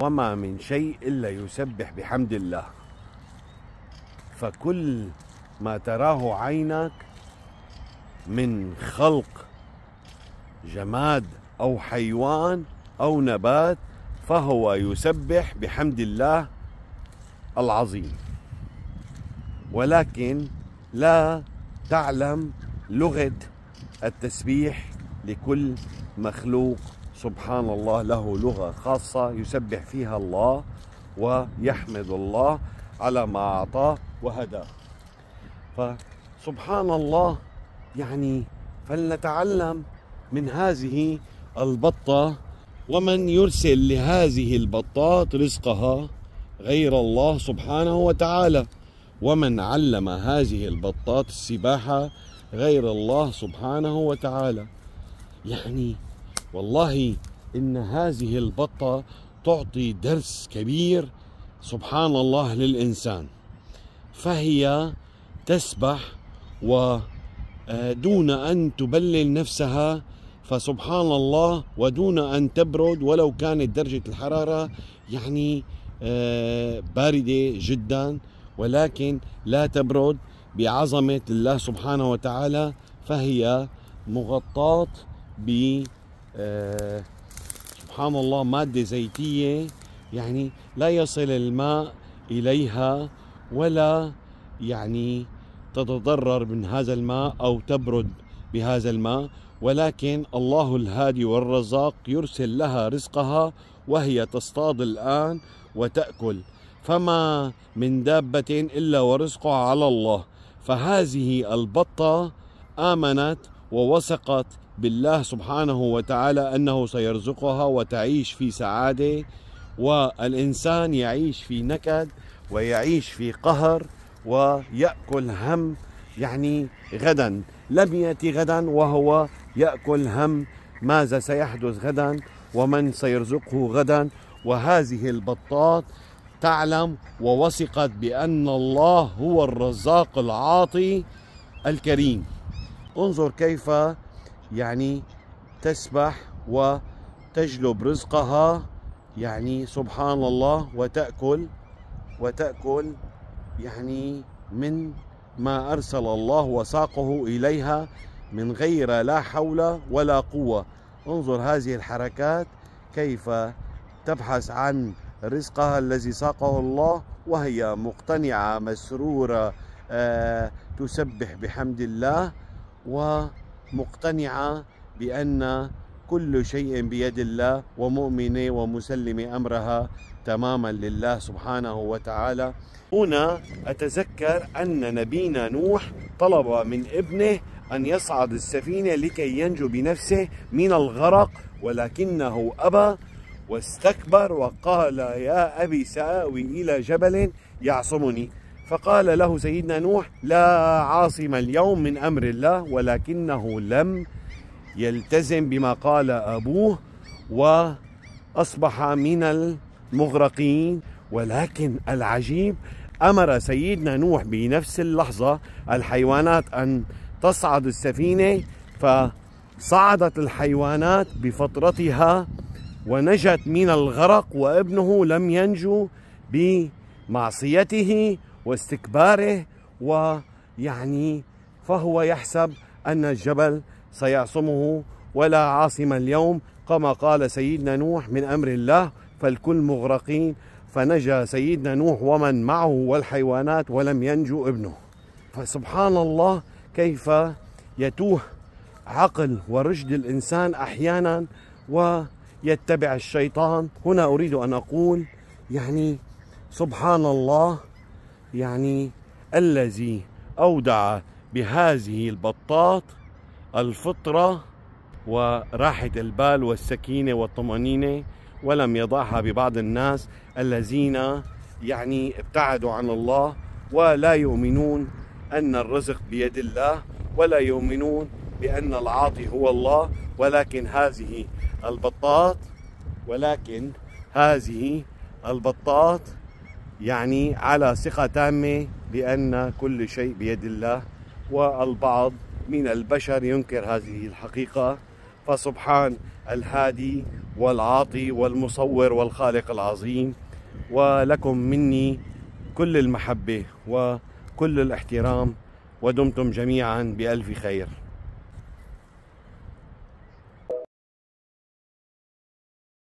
وما من شيء إلا يسبح بحمد الله. فكل ما تراه عينك من خلق جماد أو حيوان أو نبات فهو يسبح بحمد الله العظيم، ولكن لا تعلم لغة التسبيح لكل مخلوق. سبحان الله، له لغة خاصة يسبح فيها الله ويحمد الله على ما أعطاه وهداه. فسبحان الله، فلنتعلم من هذه البطة. ومن يرسل لهذه البطات رزقها غير الله سبحانه وتعالى، ومن علم هذه البطات السباحة غير الله سبحانه وتعالى. والله إن هذه البطة تعطي درس كبير سبحان الله للإنسان. فهي تسبح ودون أن تبلل نفسها، فسبحان الله، ودون أن تبرد ولو كانت درجة الحرارة باردة جدا، ولكن لا تبرد بعظمة الله سبحانه وتعالى. فهي مغطاة ب سبحان الله مادة زيتية، لا يصل الماء إليها ولا تتضرر من هذا الماء أو تبرد بهذا الماء، ولكن الله الهادي والرزاق يرسل لها رزقها وهي تصطاد الآن وتأكل. فما من دابة إلا ورزقها على الله. فهذه البطة آمنت ووثقت بالله سبحانه وتعالى أنه سيرزقها وتعيش في سعادة، والإنسان يعيش في نكد ويعيش في قهر ويأكل هم غدا. لم يأتي غدا وهو يأكل هم ماذا سيحدث غدا ومن سيرزقه غدا. وهذه البطات تعلم ووثقت بأن الله هو الرزاق العاطي الكريم. انظر كيف تسبح وتجلب رزقها، سبحان الله، وتأكل من ما أرسل الله وساقه إليها من غير لا حول ولا قوة. انظر هذه الحركات كيف تبحث عن رزقها الذي ساقه الله وهي مقتنعة مسرورة، تسبح بحمد الله ومقتنعة بأن كل شيء بيد الله، ومؤمنة ومسلمة أمرها تماما لله سبحانه وتعالى. هنا أتذكر أن نبينا نوح طلب من ابنه أن يصعد السفينة لكي ينجو بنفسه من الغرق، ولكنه أبى واستكبر وقال: يا أبي سآوي إلى جبل يعصمني. فقال له سيدنا نوح: لا عاصم اليوم من أمر الله، ولكنه لم يلتزم بما قال أبوه وأصبح من المغرقين. ولكن العجيب، أمر سيدنا نوح بنفس اللحظة الحيوانات أن تصعد السفينة، فصعدت الحيوانات بفطرتها ونجت من الغرق، وابنه لم ينجو بمعصيته واستكباره، فهو يحسب أن الجبل سيعصمه. ولا عاصم اليوم كما قال سيدنا نوح من أمر الله، فالكل مغرقين. فنجا سيدنا نوح ومن معه والحيوانات ولم ينجو ابنه. فسبحان الله كيف يتوه عقل ورشد الإنسان أحيانا ويتبع الشيطان. هنا أريد أن أقول سبحان الله، الذي أودع بهذه البطات الفطرة وراحة البال والسكينة والطمأنينة، ولم يضعها ببعض الناس الذين ابتعدوا عن الله ولا يؤمنون أن الرزق بيد الله، ولا يؤمنون بأن العاطي هو الله. ولكن هذه البطات على ثقة تامة بأن كل شيء بيد الله. والبعض من البشر ينكر هذه الحقيقة، فسبحان الهادي والعاطي والمصور والخالق العظيم. ولكم مني كل المحبة وكل الاحترام، ودمتم جميعا بألف خير.